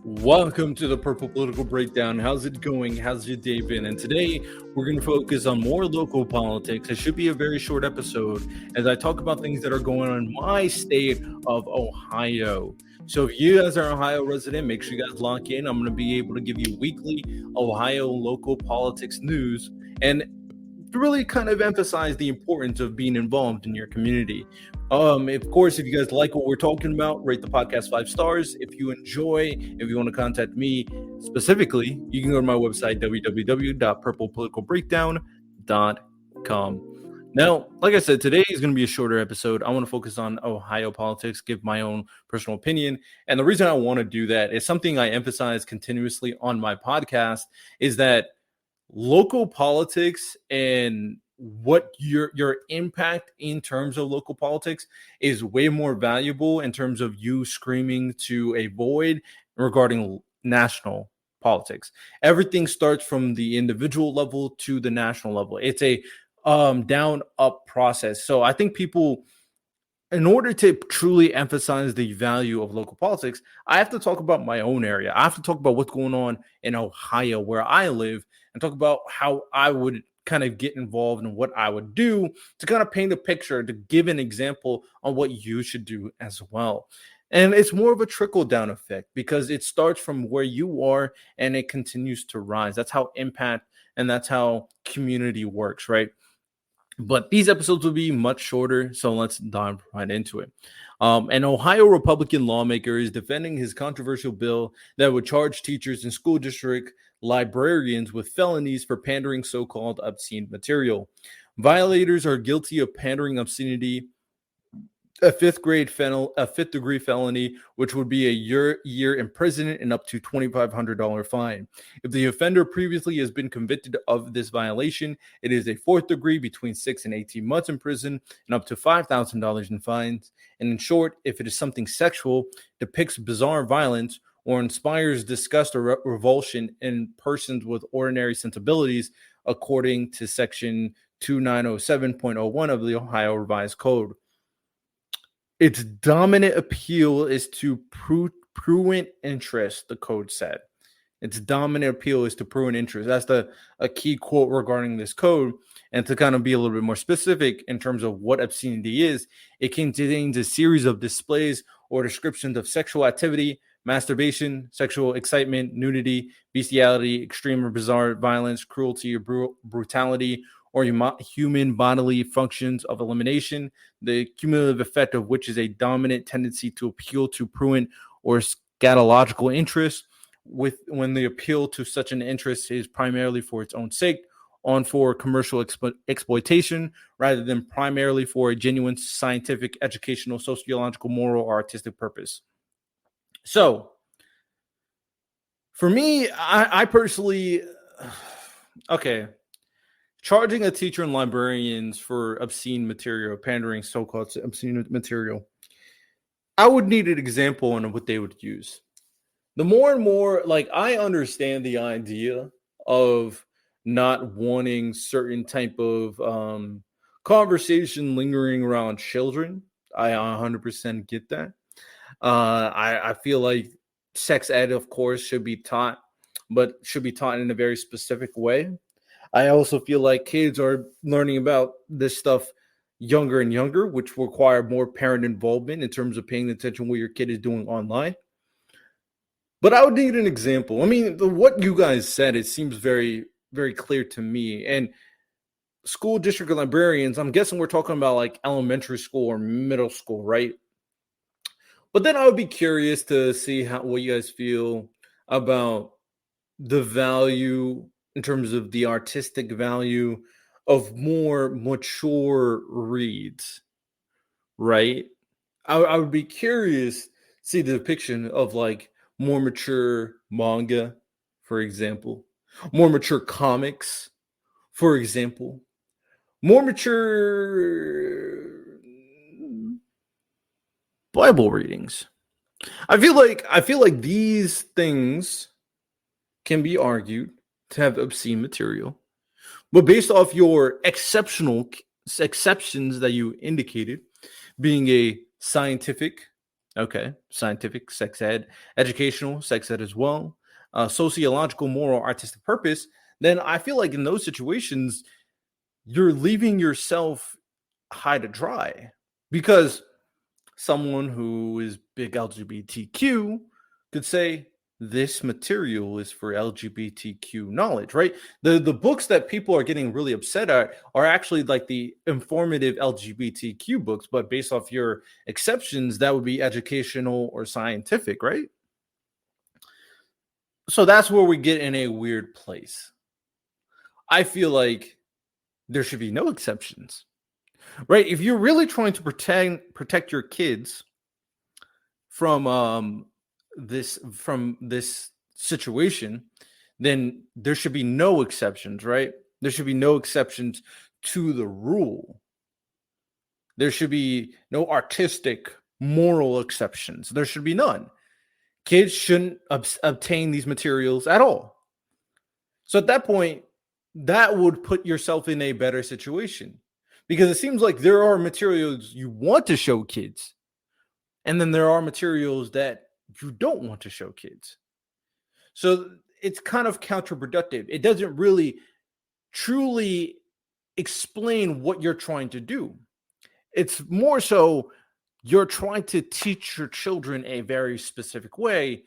Welcome to the Purple Political Breakdown. How's it going? How's your day been? And today we're going to focus on more local politics. It should be a very short episode as I talk about things that are going on in my state of Ohio. So if you guys are an Ohio resident, make sure you guys lock in. I'm going to be able to give you weekly Ohio local politics news and really kind of emphasize the importance of being involved in your community. Of course, if you guys like what we're talking about, rate the podcast 5 stars. If you want to contact me specifically, you can go to my website, www.purplepoliticalbreakdown.com. Now, like I said, today is going to be a shorter episode. I want to focus on Ohio politics, give my own personal opinion. And the reason I want to do that is something I emphasize continuously on my podcast is that local politics and what your impact in terms of local politics is way more valuable in terms of you screaming to a void regarding national politics. Everything starts from the individual level to the national level. It's a down up process. So I think people, in order to truly emphasize the value of local politics, I have to talk about my own area. I have to talk about what's going on in Ohio, where I live, and talk about how I would kind of get involved and what I would do to kind of paint a picture, to give an example on what you should do as well. And it's more of a trickle down effect because it starts from where you are and it continues to rise. That's how impact and that's how community works, right? But these episodes will be much shorter, so let's dive right into it. An Ohio Republican lawmaker is defending his controversial bill that would charge teachers and school district librarians with felonies for pandering so-called obscene material. Violators are guilty of pandering obscenity, a fifth degree felony, which would be a year imprisonment and up to $2,500 fine. If the offender previously has been convicted of this violation, it is a fourth degree between 6 and 18 months in prison and up to $5,000 in fines. And in short, if it is something sexual, depicts bizarre violence, or inspires disgust or revulsion in persons with ordinary sensibilities, according to section 2907.01 of the Ohio Revised Code. Its dominant appeal is to prurient interest, the code said. Its dominant appeal is to prurient interest. That's a key quote regarding this code. And to kind of be a little bit more specific in terms of what obscenity is, it contains a series of displays or descriptions of sexual activity, masturbation, sexual excitement, nudity, bestiality, extreme or bizarre violence, cruelty or brutality, or human bodily functions of elimination, the cumulative effect of which is a dominant tendency to appeal to prurient or scatological interest, when the appeal to such an interest is primarily for its own sake, on for commercial exploitation, rather than primarily for a genuine scientific, educational, sociological, moral, or artistic purpose. So, for me, I personally, okay, charging a teacher and librarians for obscene material, pandering so-called obscene material, I would need an example on what they would use. The more and more, like, I understand the idea of not wanting certain type of conversation lingering around children. I 100% get that. I feel like sex ed, of course, should be taught, but should be taught in a very specific way. I also feel like kids are learning about this stuff younger and younger, which require more parent involvement in terms of paying attention to what your kid is doing online. But I would need an example. I mean, what you guys said, it seems very, very clear to me. And school district librarians, I'm guessing we're talking about like elementary school or middle school, right? But then I would be curious to see what you guys feel about the value in terms of the artistic value of more mature reads, right? I would be curious to see the depiction of like more mature manga, for example, more mature comics, for example, more mature Bible readings. I feel like these things can be argued to have obscene material, but based off your exceptions that you indicated, being a scientific, Okay. Scientific, sex ed, educational, sex ed as well, sociological, moral, artistic purpose. Then I feel like in those situations, you're leaving yourself high to dry because someone who is big LGBTQ could say this material is for LGBTQ knowledge, right? The books that people are getting really upset at are actually like the informative LGBTQ books, but based off your exceptions, that would be educational or scientific, right? So that's where we get in a weird place. I feel like there should be no exceptions, right? If you're really trying to protect your kids from this situation, then there should be no exceptions, right? There should be no exceptions to the rule. There should be no artistic moral exceptions. There should be none. Kids shouldn't obtain these materials at all. So at that point, that would put yourself in a better situation because it seems like there are materials you want to show kids, and then there are materials that you don't want to show kids. So it's kind of counterproductive. It doesn't really truly explain what you're trying to do. It's more so you're trying to teach your children a very specific way,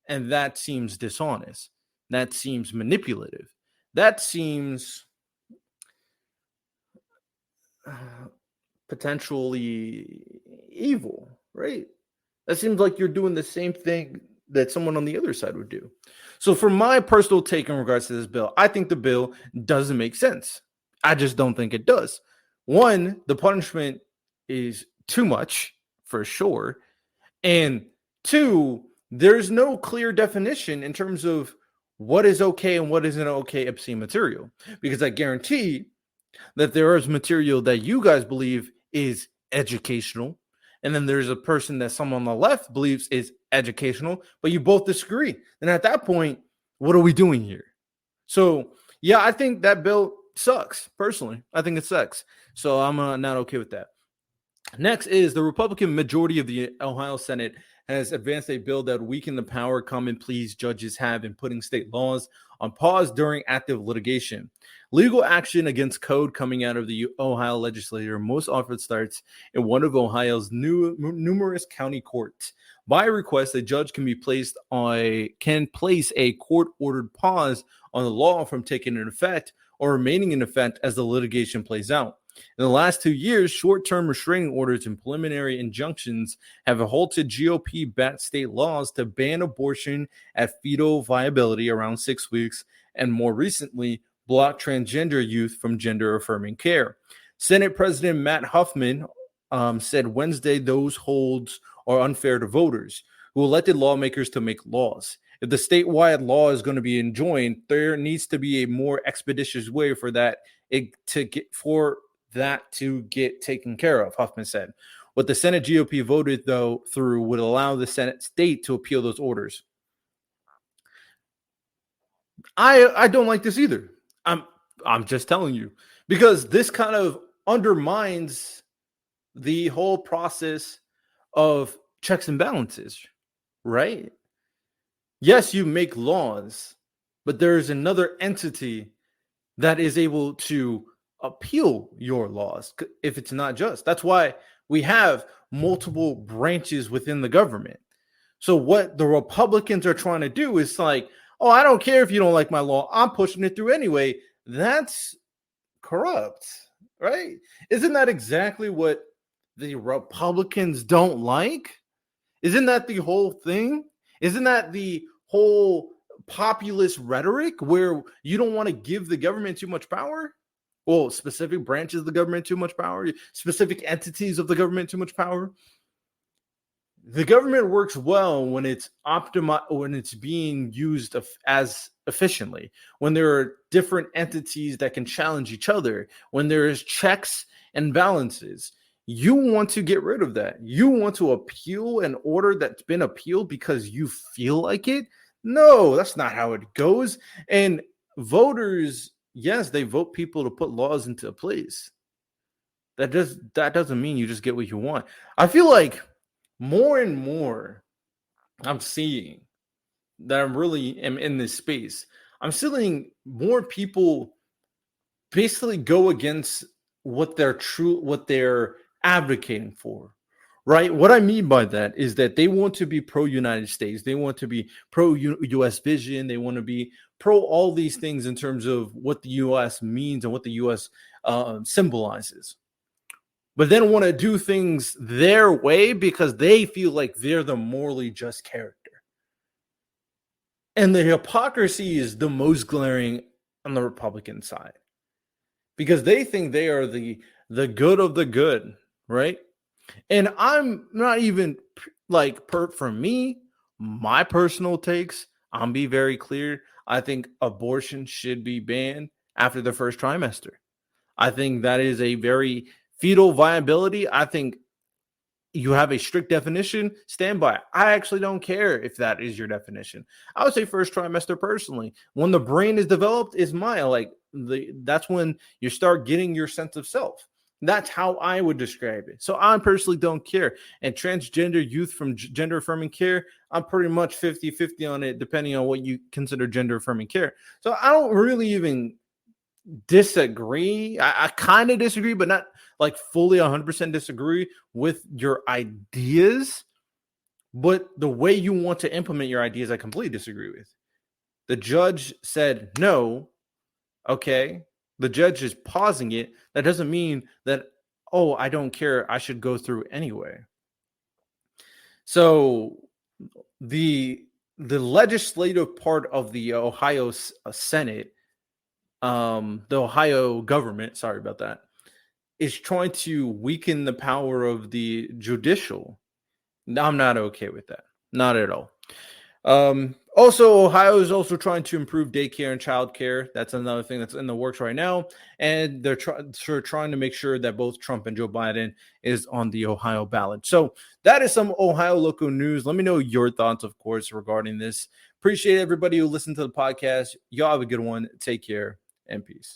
and that seems dishonest. That seems manipulative. That seems potentially evil, right? That seems like you're doing the same thing that someone on the other side would do. So, for my personal take in regards to this bill, I think the bill doesn't make sense. I just don't think it does. One, the punishment is too much for sure. And two, there's no clear definition in terms of what is okay and what isn't okay obscene material. Because I guarantee that there is material that you guys believe is educational, and then there's a person that someone on the left believes is educational, but you both disagree. And at that point, what are we doing here? So, yeah, I think that bill sucks. Personally, I think it sucks. So I'm not okay with that. Next is the Republican majority of the Ohio Senate has advanced a bill that would weaken the power common pleas judges have in putting state laws on pause during active litigation. Legal action against code coming out of the Ohio legislature most often starts in one of Ohio's numerous county courts. By request, a judge can place a court-ordered pause on the law from taking effect or remaining in effect as the litigation plays out. In the last 2 years, short-term restraining orders and preliminary injunctions have halted GOP-backed state laws to ban abortion at fetal viability around 6 weeks, and more recently, blocked transgender youth from gender-affirming care. Senate President Matt Huffman said Wednesday those holds are unfair to voters who elected lawmakers to make laws. If the statewide law is going to be enjoined, there needs to be a more expeditious way for that to get taken care of, Huffman said. What the Senate GOP voted through would allow the Senate state to appeal those orders. I don't like this either. I'm just telling you, because this kind of undermines the whole process of checks and balances, right? Yes, you make laws, but there's another entity that is able to appeal your laws if it's not just. That's why we have multiple branches within the government. So what the Republicans are trying to do is like, oh, I don't care if you don't like my law, I'm pushing it through anyway. That's corrupt, right? Isn't that exactly what the Republicans don't like? Isn't that the whole thing? Isn't that the whole populist rhetoric where you don't want to give the government too much power? Well, specific branches of the government too much power, specific entities of the government too much power. The government works well when it's when it's being used as efficiently, when there are different entities that can challenge each other, when there is checks and balances. You want to get rid of that. You want to appeal an order that's been appealed because you feel like it? No, that's not how it goes. And voters, yes, they vote people to put laws into place. That doesn't mean you just get what you want. I feel like more and more I'm seeing that I'm really am in this space. I'm seeing more people basically go against what they're advocating for. Right? What I mean by that is that they want to be pro United States. They want to be pro US vision. They want to be pro all these things in terms of what the US means and what the US symbolizes. But then want to do things their way because they feel like they're the morally just character. And the hypocrisy is the most glaring on the Republican side because they think they are the good of the good, right? And I'm not even like for me, my personal takes, I'm be very clear. I think abortion should be banned after the first trimester. I think that is a very fetal viability. I think you have a strict definition, stand by it. I actually don't care if that is your definition. I would say first trimester personally. When the brain is developed, is that's when you start getting your sense of self. That's how I would describe it. So I personally don't care. And transgender youth from gender affirming care, I'm pretty much 50-50 on it, depending on what you consider gender affirming care. So I don't really even disagree. I kind of disagree, but not like fully 100% disagree with your ideas. But the way you want to implement your ideas, I completely disagree with. The judge said no. Okay. The judge is pausing it. That doesn't mean that, oh, I don't care. I should go through anyway. So the legislative part of the Ohio Senate, the Ohio government, sorry about that, is trying to weaken the power of the judicial. I'm not okay with that. Not at all. Also, Ohio is also trying to improve daycare and childcare. That's another thing that's in the works right now. And they're trying to make sure that both Trump and Joe Biden is on the Ohio ballot. So that is some Ohio local news. Let me know your thoughts, of course, regarding this. Appreciate everybody who listened to the podcast. Y'all have a good one. Take care and peace.